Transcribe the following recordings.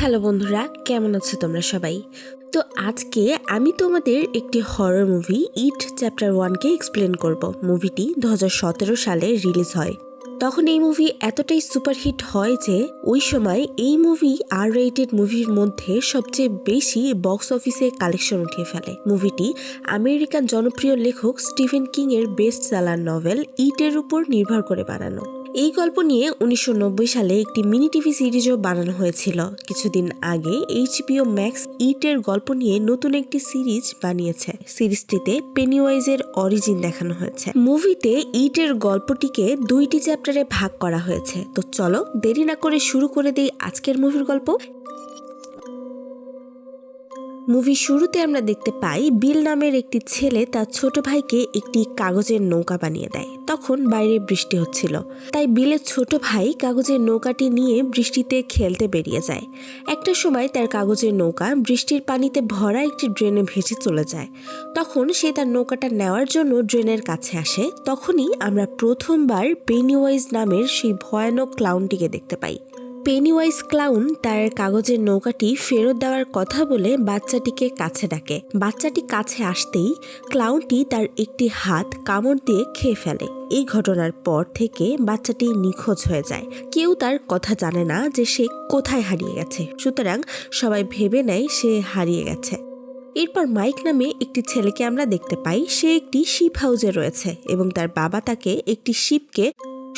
Hello বন্ধুরা, কেমন আছো তোমরা সবাই? তো আজকে আমি তোমাদের একটি হরর মুভি ইট চ্যাপ্টার 1কে এক্সপ্লেন করব। মুভিটি 2017 সালে রিলিজ হয়। তখন এই মুভি এতটাই সুপারহিট হয় যে ওই সময় এই মুভি R-rated মুভির মধ্যে সবচেয়ে বেশি বক্স অফিসে কালেকশন উঠিয়ে ফেলে। মুভিটি আমেরিকান জনপ্রিয় লেখক স্টিফেন কিং এর বেস্ট সেলার নভেল ইটের উপর নির্ভর করে বানানো। এই গল্প নিয়ে 1990 সালে একটি মিনি টিভি সিরিজও বানানো হয়েছিল। কিছুদিন আগে HBO ম্যাক্স ইটের গল্প নিয়ে নতুন একটি সিরিজ বানিয়েছে। সিরিজটিতে পেনিওয়াইজের অরিজিন দেখানো হয়েছে। মুভিতে ইটের গল্পটিকে 2টি চ্যাপ্টারে ভাগ করা হয়েছে। তো চলো দেরি না করে শুরু করে দেই আজকের মুভির গল্প। মুভি শুরুতে আমরা দেখতে পাই বিল নামের একটি ছেলে তার ছোট ভাইকে একটি কাগজের নৌকা বানিয়ে দেয়। তখন বাইরে বৃষ্টি হচ্ছিল, তাই বিলের ছোট ভাই কাগজের নৌকাটি নিয়ে বৃষ্টিতে খেলতে বেরিয়ে যায়। একটা সময় তার কাগজের নৌকা বৃষ্টির পানিতে ভরা একটি ড্রেনে ভেসে চলে যায়। তখন সে তার নৌকাটা নেওয়ার জন্য ড্রেনের কাছে আসে। তখনই আমরা প্রথমবার পেনিওয়াইজ নামের সেই ভয়ানক ক্লাউনটিকে দেখতে পাই। পেনিওয়াইজ ক্লাউন তার কাগজের নৌকাটি ফেরত দেওয়ার কথা বলে বাচ্চাটিকে কাছে ডাকে। বাচ্চাটি কাছে আসতেই ক্লাউনটি তার একটি হাত কামড় দিয়ে খেয়ে ফেলে। এই ঘটনার পর থেকে বাচ্চাটি নিখোঁজ হয়ে যায়। কেউ তার কথা জানে না যে সে কোথায় হারিয়ে গেছে, সুতরাং সবাই ভেবে নেয় সে হারিয়ে গেছে। এরপর মাইক নামে একটি ছেলেকে আমরা দেখতে পাই। সে একটি শিপ হাউসে রয়েছে এবং তার বাবা তাকে একটি শিপকে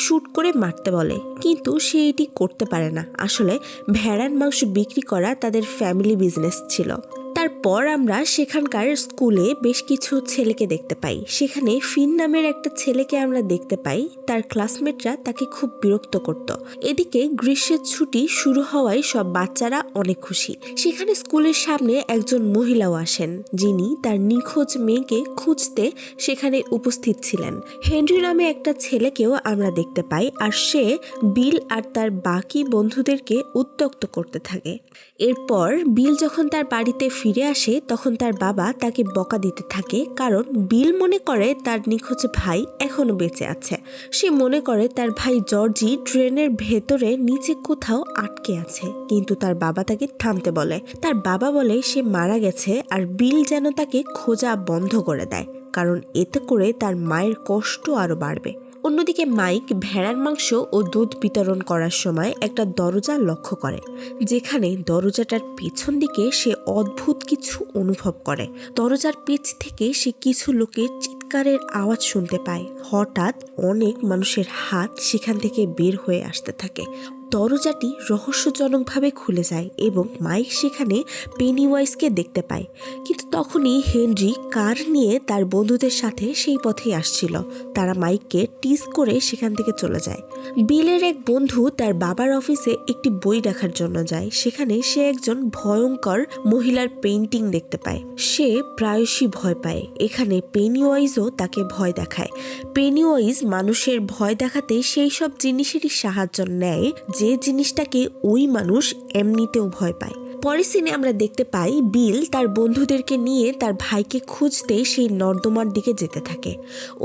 শুট করে মারতে বলে, কিন্তু সে এটি করতে পারে না। আসলে ভেড়ার মাংস বিক্রি করা তাদের ফ্যামিলি বিজনেস ছিল। তারপর আমরা সেখানকার স্কুলে বেশ কিছু ছেলেকে দেখতে পাই। সেখানে ফিন নামের একটা ছেলেকে আমরা দেখতে পাই। তার ক্লাসমেটরা তাকে খুব বিরক্ত করত। এদিকে গ্রীষ্মের ছুটি শুরু হওয়ায় সব বাচ্চারা অনেক খুশি। সেখানে স্কুলের সামনে একজন মহিলাও আসেন, যিনি তার নিখোঁজ মেয়েকে খুঁজতে সেখানে উপস্থিত ছিলেন। হেনরি নামে একটা ছেলেকেও আমরা দেখতে পাই, আর সে বিল আর তার বাকি বন্ধুদেরকে উত্ত্যক্ত করতে থাকে। এরপর বিল যখন তার বাড়িতে ফিরে আসে তখন তার বাবা তাকে বকা দিতে থাকে, কারণ বিল মনে করে তার নিখোঁজ ভাই এখনো বেঁচে আছে। সে মনে করে তার ভাই জর্জি ট্রেনের ভেতরে নিচে কোথাও আটকে আছে, কিন্তু তার বাবা তাকে থামতে বলে। তার বাবা বলে সে মারা গেছে, আর বিল যেন তাকে খোঁজা বন্ধ করে দেয়, কারণ এতে করে তার মায়ের কষ্ট আরো বাড়বে। অন্যদিকে মাইক ভেড়ার মাংস ও দুধ বিতরণ করার সময় একটা দরজা লক্ষ্য করে, যেখানে দরজাটার পেছন দিকে সে অদ্ভুত কিছু অনুভব করে। দরজার পেছ থেকে সে কিছু লোকের চিৎকারের আওয়াজ শুনতে পায়। হঠাৎ অনেক মানুষের হাত সেখান থেকে বের হয়ে আসতে থাকে। দরজাটি রহস্যজনকভাবে খুলে যায় এবং মাইক সেখানে পেনিওয়াইজকে দেখতে পায়। কিন্তু তখনই হেনরি কার নিয়ে তার বন্ধুদের সাথে সেই পথেই আসছিল। তারা মাইককে টিজ করে সেখান থেকে চলে যায়। বিলের এক বন্ধু তার বাবার অফিসে একটি বই দেখার জন্য যায়। সেখানে সে একজন ভয়ঙ্কর মহিলার পেইন্টিং দেখতে পায়। সে প্রায়শই ভয় পায়। এখানে পেনিওয়াইজও তাকে ভয় দেখায়। পেনিওয়াইজ মানুষের ভয় দেখাতে সেই সব জিনিসেরই সাহায্য নেয় যে জিনিসটাকে ওই মানুষ এমনিতেও ভয় পায়। পরের সিনে আমরা দেখতে পাই বিল তার বন্ধুদেরকে নিয়ে তার ভাইকে খুঁজতে সেই নর্দমার দিকে যেতে থাকে।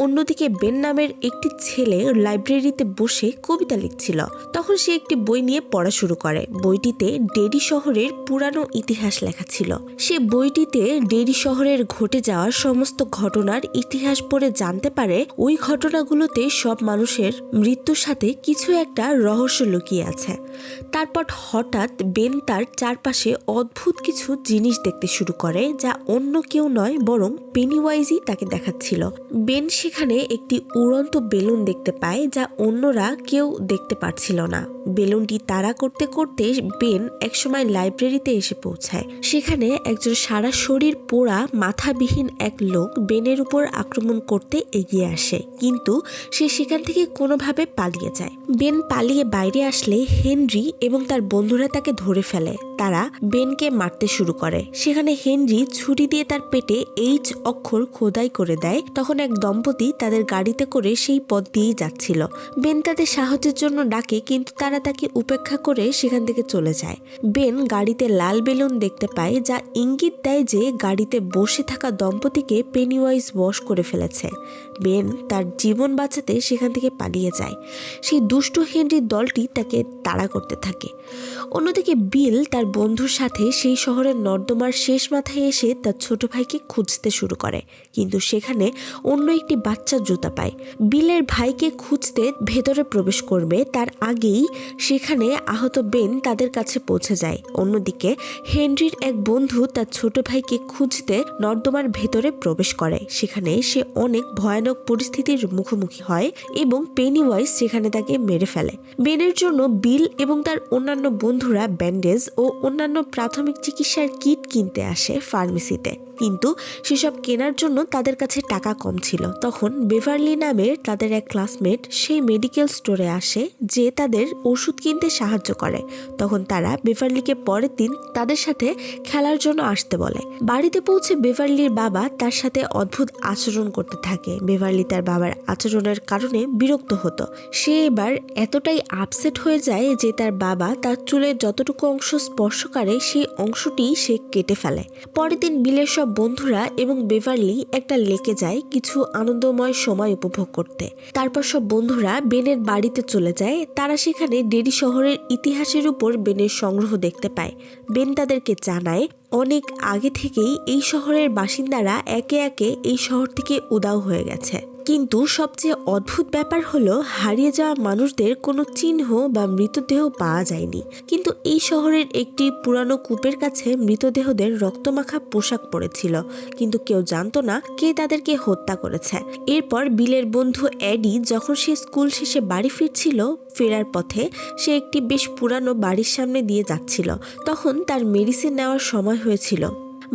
অন্যদিকে বেন নামের একটি ছেলে লাইব্রেরিতে বসে কবিতা লিখছিল। তখন সে একটি বই নিয়ে পড়া শুরু করে। বইটিতে ডেরি শহরের পুরানো ইতিহাস লেখা ছিল। সে বইটিতে ডেরি শহরের ঘটে যাওয়ার সমস্ত ঘটনার ইতিহাস পড়ে জানতে পারে ওই ঘটনাগুলোতে সব মানুষের মৃত্যুর সাথে কিছু একটা রহস্য লুকিয়ে আছে। তারপর হঠাৎ বেন তার চারপাশে অদ্ভুত কিছু জিনিস দেখতে শুরু করে, যা অন্য কেউ নয় বরং পেনিওয়াইজই তাকে দেখাচ্ছিল। বেন সেখানে একটি উড়ন্ত বেলুন দেখতে পায়, যা অন্যরা কেউ দেখতে পারছিল না। বেলুনটি তাড়া করতে করতে বেন একসময় লাইব্রেরিতে এসে পৌঁছায়। সেখানে একজন সারা শরীর পোড়া মাথাবিহীন এক লোক বেনের উপর আক্রমণ করতে এগিয়ে আসে, কিন্তু সে সেখান থেকে কোনোভাবে পালিয়ে যায়। বেন পালিয়ে বাইরে আসলে হেনরি এবং তার বন্ধুরা তাকে ধরে ফেলে। তারা বেনকে মারতে শুরু করে। সেখানে হেনরি ছুরি দিয়ে তার পেটে H অক্ষর খোদাই করে দেয়। তখন এক দম্পতি তাদের গাড়িতে করে সেই পথ দিয়েই যাচ্ছিল। বেন তাদের সাহায্যের জন্য ডাকে, কিন্তু তারা তাকে উপেক্ষা করে সেখান থেকে চলে যায়। বেন গাড়িতে লাল বেলুন দেখতে পায়, যা ইঙ্গিত দেয় যে গাড়িতে বসে থাকা দম্পতিকে পেনিওয়াইজ বশ করে ফেলেছে। বেন তার জীবন বাঁচাতে সেখান থেকে পালিয়ে যায়। সেই দুষ্ট হেনরির দলটি তাকে তাড়া করতে থাকে। অন্যদিকে বিল তার বন্ধুর সাথে সেই শহরের নর্দমার শেষ মাথায় এসে তার ছোট ভাইকে খুঁজতে শুরু করে, কিন্তু সেখানে অন্য একটি বাচ্চা জুতা পায়। বিলের ভাইকে খুঁজতে ভেতরে প্রবেশ করবে তার আগেই সেখানে আহত বেন তাদের কাছে পৌঁছে যায়। অন্যদিকে হেনরির এক বন্ধু তার ছোট ভাইকে খুঁজতে নর্দমার ভেতরে প্রবেশ করে। সেখানে সে অনেক ভয়ানক পরিস্থিতির মুখোমুখি হয় এবং পেনিওয়াইজ সেখানে তাকে মেরে ফেলে। বেনের জন্য বিল এবং তার অন্যান্য বন্ধুরা ব্যান্ডেজ ও অন্যান্য প্রাথমিক চিকিৎসার কিট কিনতে আসে ফার্মেসিতে, কিন্তু সেসব কেনার জন্য তাদের কাছে টাকা কম ছিল। তখন বেভারলি নামের তাদের এক ক্লাসমেট সেই মেডিকেল স্টোরে আসে যে তাদের ওষুধ কিনতে সাহায্য করে। তখন তারা বেভারলিকে পরের দিন তাদের সাথে খেলার জন্য আসতে বলে। বাড়িতে পৌঁছে বেভারলির বাবা তার সাথে অদ্ভুত আচরণ করতে থাকে। বেভারলি তার বাবার আচরণের কারণে বিরক্ত হতো। সে এবার এতটাই আপসেট হয়ে যায় যে তার বাবা তার চুলের যতটুকু অংশ স্পর্শ করে সেই অংশটি সে কেটে ফেলে। পরের দিন বিলের সব বন্ধুরা এবং বেভারলি একটা লেকে যায় কিছু আনন্দময় সময় উপভোগ করতে। তারপর সব বন্ধুরা বেনের বাড়িতে চলে যায়। তারা সেখানে ডেরি শহরের ইতিহাসের উপর বেনের সংগ্রহ দেখতে পায়। বেন তাদেরকে জানায় অনেক আগে থেকেই এই শহরের বাসিন্দারা একে একে এই শহর থেকে উধাও হয়ে গেছে, কিন্তু সবচেয়ে অদ্ভুত ব্যাপার হলো হারিয়ে যাওয়া মানুষদের কোনো চিহ্ন বা মৃতদেহ পাওয়া যায়নি। কিন্তু এই শহরের একটি পুরানো কূপের কাছে মৃতদেহদের রক্তমাখা পোশাক পরেছিল, কিন্তু কেউ জানতো না কে তাদেরকে হত্যা করেছে। এরপর বিলের বন্ধু এডি যখন সে স্কুল শেষে বাড়ি ফিরছিল, ফেরার পথে সে একটি বেশ পুরানো বাড়ির সামনে দিয়ে যাচ্ছিল। তখন তার মেডিসিন নেওয়ার সময় হয়েছিল।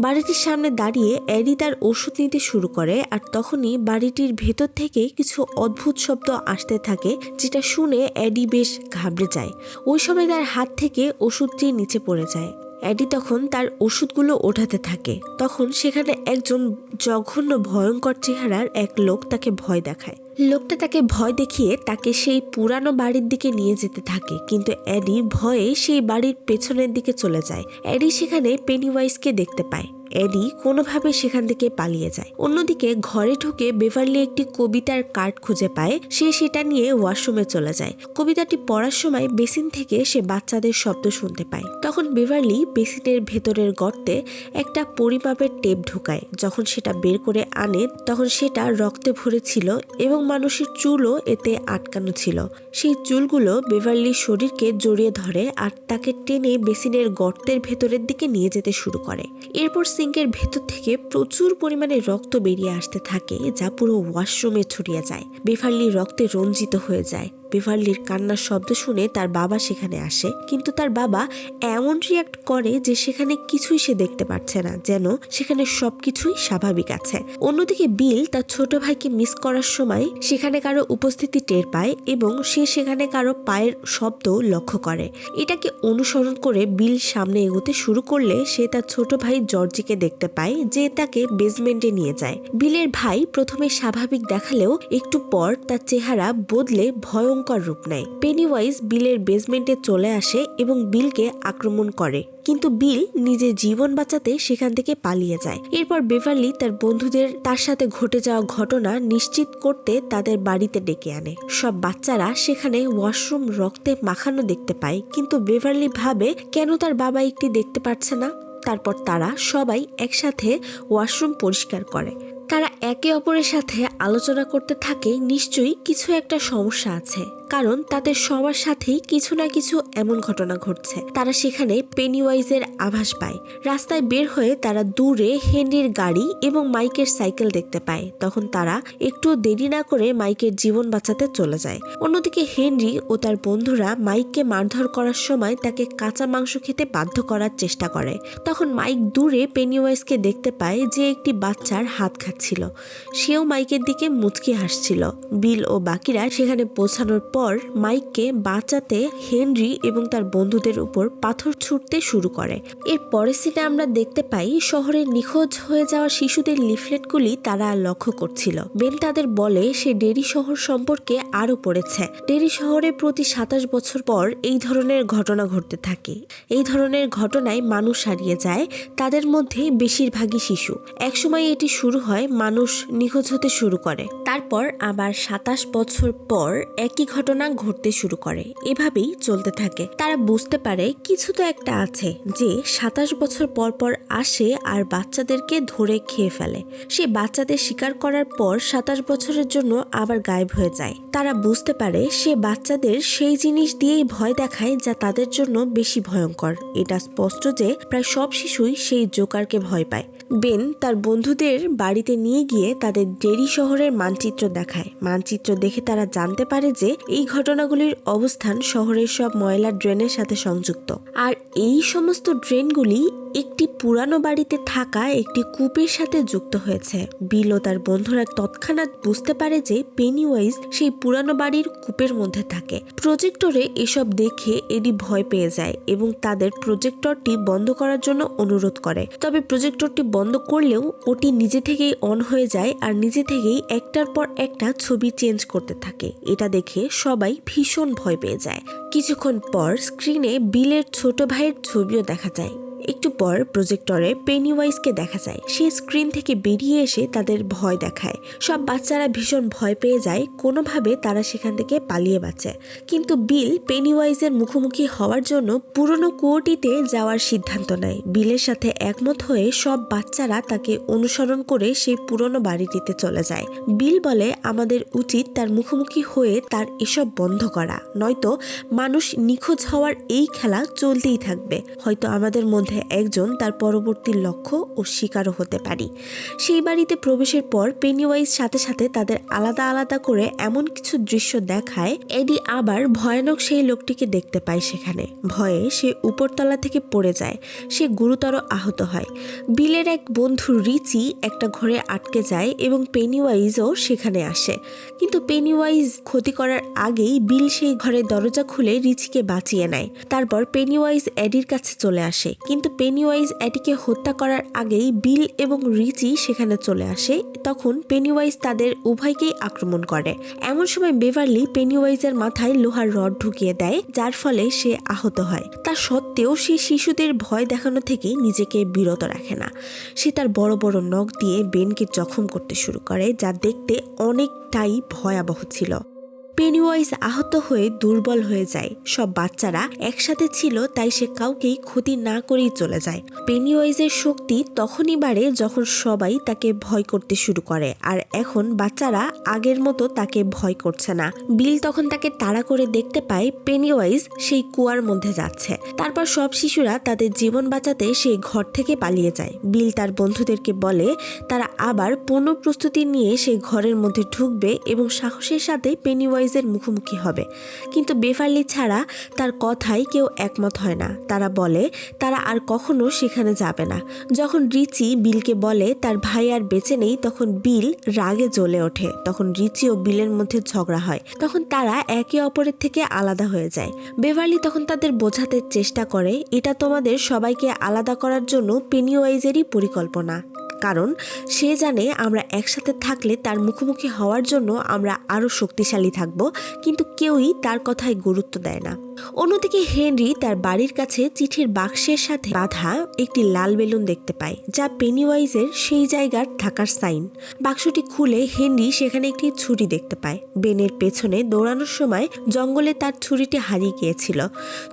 বাড়িটির সামনে দাঁড়িয়ে এডি তার ওষুধ নিতে শুরু করে, আর তখনই বাড়িটির ভেতর থেকে কিছু অদ্ভুত শব্দ আসতে থাকে, যেটা শুনে এডি বেশ ঘাবড়ে যায়। ওই সময় তার হাত থেকে ওষুধটি নিচে পড়ে যায়। এডি তখন তার ওষুধগুলো ওঠাতে থাকে। তখন সেখানে একজন জঘন্য ভয়ঙ্কর চেহারার এক লোক তাকে ভয় দেখায়। লোকটা তাকে ভয় দেখিয়ে তাকে সেই পুরানো বাড়ির দিকে নিয়ে যেতে থাকে, কিন্তু এডি ভয়ে সেই বাড়ির পেছনের দিকে চলে যায়। এডি সেখানে পেনিওয়াইজকে দেখতে পায়। এডি কোনোভাবে সেখান থেকে পালিয়ে যায়। অন্যদিকে ঘরে ঢুকে বেভারলি একটি কবিতার কার্ড খুঁজে পায়। সে সেটা নিয়ে ওয়াশরুমে চলে যায়। কবিতাটি পড়ার সময় বেসিন থেকে সে বাচ্চাদের শব্দ শুনতে পায়। তখন বেভারলি বেসিনের ভেতরের গর্তে একটা পরিমাপের টেপ ঢুকায়। যখন সেটা বের করে আনে তখন সেটা রক্তে ভরে ছিল এবং মানুষের চুলও এতে আটকানো ছিল। সেই চুলগুলো বেভারলির শরীরকে জড়িয়ে ধরে আর তাকে টেনে বেসিনের গর্তের ভেতরের দিকে নিয়ে যেতে শুরু করে। এরপর সিঙ্কের ভেতর থেকে প্রচুর পরিমাণে রক্ত বেরিয়ে আসতে থাকে, যা পুরো ওয়াশরুমে ছড়িয়ে যায়। বেভারলি রক্তে রঞ্জিত হয়ে যায়। বেভারলির কান্নার শব্দ শুনে তার বাবা সেখানে আসে, কিন্তু তার বাবা এমন রিয়াক্ট করে যে সেখানে কিছুই সে দেখতে পাচ্ছে না, যেন সেখানে সবকিছুই স্বাভাবিক আছে। অন্যদিকে বিল তার ছোট ভাইকে মিস করার সময় সেখানে কারো উপস্থিতি টের পায় এবং সে সেখানে কারো পায়ের শব্দ লক্ষ্য করে। এটাকে অনুসরণ করে বিল সামনে এগোতে শুরু করলে সে তার ছোট ভাই জর্জিকে দেখতে পায়, যে তাকে বেসমেন্টে নিয়ে যায়। বিলের ভাই প্রথমে স্বাভাবিক দেখালেও একটু পর তার চেহারা বদলে ভয়ঙ্কর রূপ নেয়। পেনিওয়াইজ বিলের বেসমেন্টে চলে আসে এবং বিলকে আক্রমণ করে, কিন্তু বিল নিজের জীবন বাঁচাতে সেখান থেকে পালিয়ে যায়। এরপর বেভারলি তার বন্ধুদের তার সাথে ঘটে যাওয়া ঘটনা নিশ্চিত করতে তাদের বাড়িতে ডেকে আনে। সব বাচ্চারা সেখানে ওয়াশরুম রক্তে মাখানো দেখতে পায়, কিন্তু বেভারলি ভাবে কেন তার বাবা একটি দেখতে পাচ্ছে না। তারপর তারা সবাই একসাথে ওয়াশরুম পরিষ্কার করে। তারা একে অপরের সাথে আলোচনা করতে থাকে নিশ্চয়ই কিছু একটা সমস্যা আছে, কারণ তাদের সবার সাথেই কিছু না কিছু এমন ঘটনা ঘটছে। তারা সেখানে পেনিওয়াইজের আভাস পায়। রাস্তায় বের হয়ে তারা দূরে হেনরির গাড়ি এবং মাইকের সাইকেল দেখতে পায়। তখন তারা একটু দেরি না করে মাইকের জীবন বাঁচাতে চলে যায়। অন্যদিকে হেনরি ও তার বন্ধুরা মাইককে মারধর করার সময় তাকে কাঁচা মাংস খেতে বাধ্য করার চেষ্টা করে। তখন মাইক দূরে পেনিওয়াইজকে দেখতে পায় যে একটি বাচ্চার হাত খাচ্ছিল। সেও মাইকের দিকে মুচকি হাসছিল। বিল ও বাকিরা সেখানে পৌঁছানোর পর মাইককে বাঁচাতে হেনরি এবং তার বন্ধুদের উপর পাথর ছুটতে শুরু করে। এর পরের সিনে আমরা দেখতে পাই শহরের নিখোঁজ হয়ে যাওয়া শিশুদের লিফলেটগুলি তারা লক্ষ্য করছিল। বেন তাদের বলে সে ডেরি শহর সম্পর্কে আরো পড়েছে। ডেরি শহরে প্রতি 27 বছর পর এই ধরনের ঘটনা ঘটতে থাকে। এই ধরনের ঘটনায় মানুষ হারিয়ে যায়, তাদের মধ্যে বেশিরভাগই শিশু। একসময় এটি শুরু হয়, মানুষ নিখোঁজ হতে শুরু করে। তারপর আবার 27 বছর পর একই ঘটনা ঘটনা ঘটতে শুরু করে। এভাবেই চলতে থাকে। তারা বুঝতে পারে কিছু তো একটা আছে যে 27 বছর পর পর আসে আর বাচ্চাদেরকে ধরে খেয়ে ফেলে। সে বাচ্চাদের শিকার করার পর 27 বছরের জন্য আবার গায়েব হয়ে যায়। তারা বুঝতে পারে সে বাচ্চাদের সেই জিনিস দিয়েই ভয় দেখায় যা তাদের জন্য বেশি ভয়ঙ্কর। এটা স্পষ্ট যে প্রায় সব শিশুই সেই জোকারকে ভয় পায়। বেন তার বন্ধুদের বাড়িতে নিয়ে গিয়ে তাদের ডেরি শহরের মানচিত্র দেখায়। মানচিত্র দেখে তারা জানতে পারে যে এই ঘটনাগুলির অবস্থান শহরের সব ময়লা ড্রেনের সাথে সংযুক্ত, আর এই সমস্ত ড্রেনগুলি একটি পুরানো বাড়িতে থাকা একটি কূপের সাথে যুক্ত হয়েছে। বিল ও তার বন্ধুরা তৎক্ষণাৎ বুঝতে পারে যে পেনিওয়াইজ সেই পুরানো বাড়ির কূপের মধ্যে থাকে। প্রজেক্টরে এসব দেখে এডি ভয় পেয়ে যায় এবং তাদের প্রজেক্টরটি বন্ধ করার জন্য অনুরোধ করে। তবে প্রজেক্টরটি বন্ধ করলেও ওটি নিজে থেকেই অন হয়ে যায় আর নিজে থেকেই একটার পর একটা ছবি চেঞ্জ করতে থাকে। এটা দেখে সবাই ভীষণ ভয় পেয়ে যায়। কিছুক্ষণ পর স্ক্রিনে বিলের ছোট ভাইয়ের ছবিও দেখা যায়। একটু পর প্রজেক্টরে পেনিওয়াইজকে দেখা যায়। সে স্ক্রিন থেকে বেরিয়ে এসে তাদের ভয় দেখায়। সব বাচ্চারা ভীষণ ভয় পেয়ে যায়। কোনোভাবে তারা সেখান থেকে পালিয়ে বাঁচে। কিন্তু বিল পেনিওয়াইজের মুখোমুখি হওয়ার জন্য পুরনো কুয়োটিতে যাওয়ার সিদ্ধান্ত নেয়। বিলের সাথে একমত হয়ে সব বাচ্চারা তাকে অনুসরণ করে সেই পুরনো বাড়িটিতে চলে যায়। বিল বলে আমাদের উচিত তার মুখোমুখি হয়ে তার এসব বন্ধ করা, নয়তো মানুষ নিখোঁজ হওয়ার এই খেলা চলতেই থাকবে। হয়তো আমাদের মধ্যে একজন তার পরবর্তী লক্ষ্য ও শিকারও হতে পারি। সেই বাড়িতে প্রবেশের পর পেনিওয়াইজ সাথে সাথে তাদের আলাদা আলাদা করে এমন কিছু দৃশ্য দেখায়। এডি আবার ভয়ানক সেই লোকটিকে দেখতে পায়। সেখানে ভয়ে সে উপরতলা থেকে পড়ে যায়। সে গুরুতর আহত হয়। বিলের এক বন্ধু রিচি একটা ঘরে আটকে যায় এবং পেনিওয়াইজও সেখানে আসে। কিন্তু পেনিওয়াইজ ক্ষতি করার আগেই বিল সেই ঘরের দরজা খুলে রিচিকে বাঁচিয়ে নেয়। তারপর পেনিওয়াইজ এডির কাছে চলে আসে। কিন্তু পেনিওয়াইজ এডিকে হত্যা করার আগেই বিল এবং রিচি সেখানে চলে আসে। তখন পেনিওয়াইজ তাদের উভয়কেই আক্রমণ করে। এমন সময় বেভারলি পেনিওয়াইজের মাথায় লোহার রড ঢুকিয়ে দেয়, যার ফলে সে আহত হয়। তা সত্ত্বেও সে শিশুদের ভয় দেখানো থেকে নিজেকে বিরত রাখে না। সে তার বড় বড় নখ দিয়ে বেনকে জখম করতে শুরু করে, যা দেখতে অনেকটাই ভয়াবহ ছিল। পেনিওয়াইজ আহত হয়ে দুর্বল হয়ে যায়। সব বাচ্চারা একসাথে ছিল, তাই সে কাউকেই ক্ষতি না করেই চলে যায়। পেনিওয়াইজের শক্তি তখনই বাড়ে যখন সবাই তাকে ভয় করতে শুরু করে, আর এখন বাচ্চারা আগের মতো তাকে ভয় করছে না। বিল তখন তাকে তাড়া করে দেখতে পায় পেনিওয়াইজ সেই কুয়ার মধ্যে যাচ্ছে। তারপর সব শিশুরা তাদের জীবন বাঁচাতে সেই ঘর থেকে পালিয়ে যায়। বিল তার বন্ধুদেরকে বলে তারা আবার পূর্ণ প্রস্তুতি নিয়ে সেই ঘরের মধ্যে ঢুকবে এবং সাহসের সাথে পেনিওয়াইজের মুখোমুখি হবে। কিন্তু বেভারলি ছাড়া তার কথাই কেউ একমত হয় না। তারা বলে তারা আর কখনো সেখানে যাবে না। যখন রিচি বিলকে বলে তার ভাই আর বেঁচে নেই, তখন বিল রাগে জ্বলে ওঠে। তখন রিচি ও বিলের মধ্যে ঝগড়া হয়। তখন তারা একে অপরের থেকে আলাদা হয়ে যায়। বেভারলি তখন তাদের বোঝাতে চেষ্টা করে এটা তোমাদের সবাইকে আলাদা করার জন্য পেনিওয়াইজেরই পরিকল্পনা, কারণ সে জানে আমরা একসাথে থাকলে তার মুখোমুখি হওয়ার জন্য আমরা আরো শক্তিশালী থাকব। কিন্তু কেউই তার কথায় গুরুত্ব দেয় না। অন্যদিকে হেনরি তার বাড়ির কাছে চিঠির বাক্সের সাথে বাঁধা একটি লাল বেলুন দেখতে পায়, যা পেনিওয়াইজের সেই জায়গার থাকার সাইন। বাক্সটি খুলে হেনরি সেখানে একটি ছুরি দেখতে পায়। বেনের পেছনে দৌড়ানোর সময় জঙ্গলে তার ছুরিটি হারিয়ে গিয়েছিল।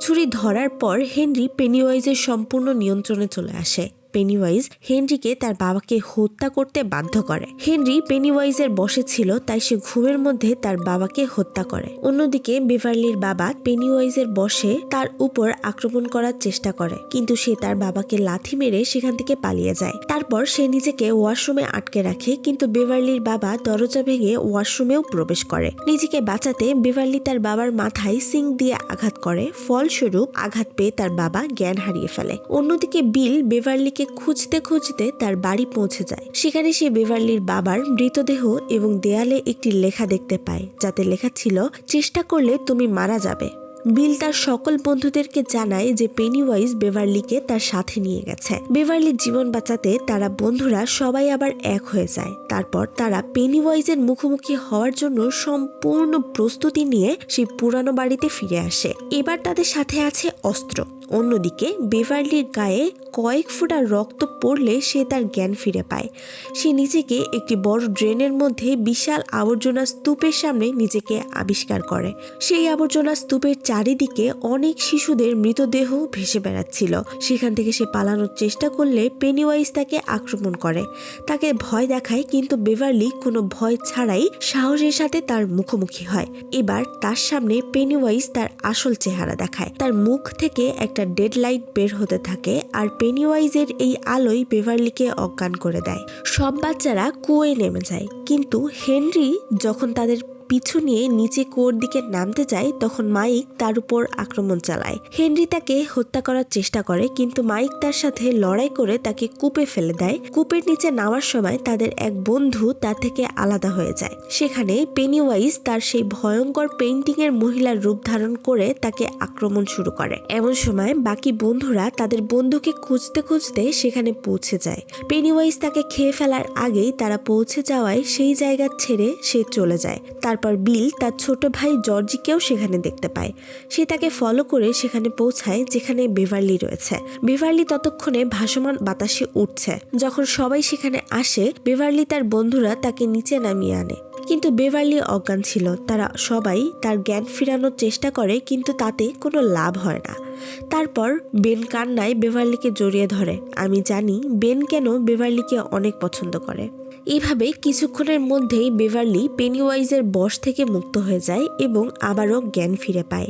ছুরি ধরার পর হেনরি পেনিওয়াইজের সম্পূর্ণ নিয়ন্ত্রণে চলে আসে। পেনিওয়াইজ হেনরিকে তার বাবাকে হত্যা করতে বাধ্য করে। হেনরি পেনিওয়াইজের বশে ছিল, তাই সে ঘুমের মধ্যে তার বাবাকে হত্যা করে। অন্যদিকে বেভারলির বাবা পেনিওয়াইজের বশে তার উপর আক্রমণ করার চেষ্টা করে, কিন্তু সে তার বাবাকে লাথি মেরে সেখান থেকে পালিয়ে যায়। তারপর সে নিজেকে ওয়াশরুমে আটকে রাখে, কিন্তু বেভারলির বাবা দরজা ভেঙে ওয়াশরুমেও প্রবেশ করে। নিজেকে বাঁচাতে বেভারলি তার বাবার মাথায় সিঙ্ক দিয়ে আঘাত করে। ফলস্বরূপ আঘাত পেয়ে তার বাবা জ্ঞান হারিয়ে ফেলে। অন্যদিকে বিল বেভারলিকে খুঁজতে খুঁজতে তার বাড়ি পৌঁছে যায়। সেখানে সে বেভারলির বাবার মৃতদেহ এবং দেয়ালে একটি লেখা দেখতে পায়, যাতে লেখা ছিল চেষ্টা করলে তুমি মারা যাবে। বিল তার সকল বন্ধুদেরকে জানায় যে পেনিওয়াইজ বেভারলিকে তার সাথে নিয়ে গেছে। বেভারলির জীবন বাঁচাতে তারা বন্ধুরা সবাই আবার এক হয়ে যায়। তারপর তারা পেনিওয়াইজের মুখোমুখি হওয়ার জন্য সম্পূর্ণ প্রস্তুতি নিয়ে সেই পুরানো বাড়িতে ফিরে আসে। এবার তাদের সাথে আছে অস্ত্র। অন্যদিকে বেভারলির গায়ে কয়েক ফোঁটা রক্ত পড়লে সে তার জ্ঞান ফিরে পায়। সে নিজেকে একটি বড় ড্রেনের মধ্যে বিশাল আবর্জনা স্তূপের সামনে নিজেকে আবিষ্কার করে। সেই আবর্জনা স্তূপের চারিদিকে অনেক শিশুদের মৃতদেহ ভেসে বেড়াচ্ছিল। সেখান থেকে সে পালানোর চেষ্টা করলে পেনিওয়াইজ তাকে আক্রমণ করে, তাকে ভয় দেখায়, কিন্তু বেভারলি কোনো ভয় ছাড়াই সাহসের সাথে তার মুখোমুখি হয়। এবার তার সামনে পেনিওয়াইজ তার আসল চেহারা দেখায়। তার মুখ থেকে একটা ডেড লাইট বের হতে থাকে, আর পেনিওয়াইজের এই আলোয় বেভারলিকে অজ্ঞান করে দেয়। সব বাচ্চারা কুয়োয় নেমে যায়, কিন্তু হেনরি যখন তাদের পিছু নিয়ে নিচে কুয়োর দিকে নামতে যায় তখন মাইক তার উপর আক্রমণ চালায়। হেনরি তাকে হত্যা করার চেষ্টা করে, কিন্তু মাইক তার সাথে লড়াই করে তাকে কূপে ফেলে দেয়। কূপের নিচে নামার সময় তাদের এক বন্ধু তার থেকে আলাদা হয়ে যায়। সেখানে পেনিওয়াইজ তার সেই ভয়ঙ্কর পেইন্টিং এর মহিলার রূপ ধারণ করে তাকে আক্রমণ শুরু করে। এমন সময় বাকি বন্ধুরা তাদের বন্ধুকে খুঁজতে খুঁজতে সেখানে পৌঁছে যায়। পেনিওয়াইজ তাকে খেয়ে ফেলার আগেই তারা পৌঁছে যাওয়ায় সেই জায়গা ছেড়ে সে চলে যায়। তারপর বিল তার ছোট ভাই জর্জিকেও সেখানে দেখতে পায়। সে তাকে ফলো করে সেখানে পৌঁছায় যেখানে বেভারলি রয়েছে। বেভারলি ততক্ষণে ভাসমান বাতাসে উঠছে। যখন সবাই সেখানে আসে, বেভারলি তার বন্ধুরা তাকে নিচে নামিয়ে আনে, কিন্তু বেভারলি অজ্ঞান ছিল। তারা সবাই তার জ্ঞান ফিরানোর চেষ্টা করে, কিন্তু তাতে কোনো লাভ হয় না। তারপর বেন কান্নায় বেভারলিকে জড়িয়ে ধরে। আমি জানি বেন কেন বেভারলিকে অনেক পছন্দ করে। এইভাবে কিছুক্ষণের মধ্যেই বেভারলি পেনিওয়াইজের বশ থেকে মুক্ত হয়ে যায় এবং আবারও জ্ঞান ফিরে পায়।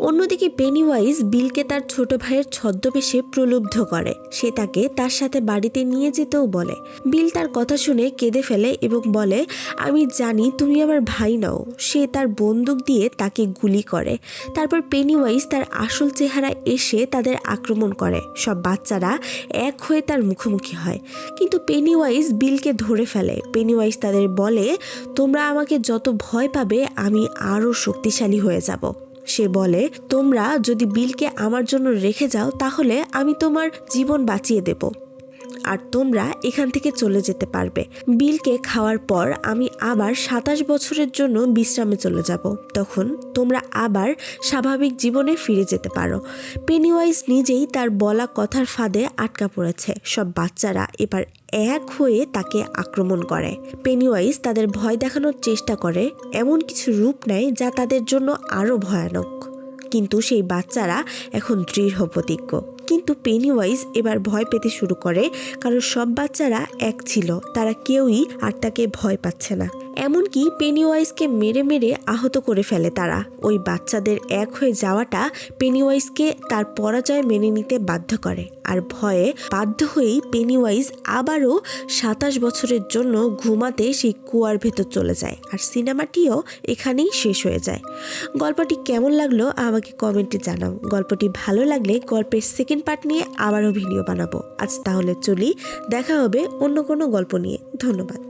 অন্যদিকে পেনিওয়াইজ বিলকে তার ছোট ভাইয়ের ছদ্মবেশে প্রলুব্ধ করে। সে তাকে তার সাথে বাড়িতে নিয়ে যেতেও বলে। বিল তার কথা শুনে কেঁদে ফেলে এবং বলে, আমি জানি তুমি আমার ভাই নও। সে তার বন্দুক দিয়ে তাকে গুলি করে। তারপর পেনিওয়াইজ তার আসল চেহারা এসে তাদের আক্রমণ করে। সব বাচ্চারা এক হয়ে তার মুখোমুখি হয়, কিন্তু পেনিওয়াইজ বিলকে ধরে ফেলে। পেনিওয়াইজ তাদের বলে, তোমরা আমাকে যত ভয় পাবে আমি আরো শক্তিশালী হয়ে যাব। সে বলে, তোমরা যদি বিলকে আমার জন্য রেখে যাও তাহলে আমি তোমার জীবন বাঁচিয়ে দেব, আর তোমরা এখান থেকে চলে যেতে পারবে। বিলকে খাওয়ার পর আমি আবার 27 বছরের জন্য বিশ্রামে চলে যাব। তখন তোমরা আবার স্বাভাবিক জীবনে ফিরে যেতে পারো। পেনিওয়াইজ নিজেই তার বলা কথার ফাঁদে আটকা পড়েছে। সব বাচ্চারা এবার এক হয়ে তাকে আক্রমণ করে। পেনিওয়াইজ তাদের ভয় দেখানোর চেষ্টা করে, এমন কিছু রূপ নেয় যা তাদের জন্য আরো ভয়ানক। কিন্তু সেই বাচ্চারা এখন দৃঢ় প্রতিজ্ঞ। কিন্তু পেনিওয়াইজ এবার ভয় পেতে শুরু করে, কারণ সব বাচ্চারা এক ছিল। তারা কেউই আর তাকে ভয় পাচ্ছে না। এমনকি পেনিওয়াইজকে মেরে মেরে আহত করে ফেলে তারা। ওই বাচ্চাদের এক হয়ে যাওয়াটা পেনিওয়াইজকে তার পরাজয় মেনে নিতে বাধ্য করে। আর ভয়ে বাধ্য হয়েই পেনিওয়াইজ আবারও 27 বছরের জন্য ঘুমাতে সেই কুয়ার ভেতর চলে যায়। আর সিনেমাটিও এখানেই শেষ হয়ে যায়। গল্পটি কেমন লাগলো আমাকে কমেন্টে জানাও। গল্পটি ভালো লাগলে গল্পের সেকেন্ড পার্ট নিয়ে আবারও ভিডিও বানাবো। আজ তাহলে চলি, দেখা হবে অন্য কোনো গল্প নিয়ে। ধন্যবাদ।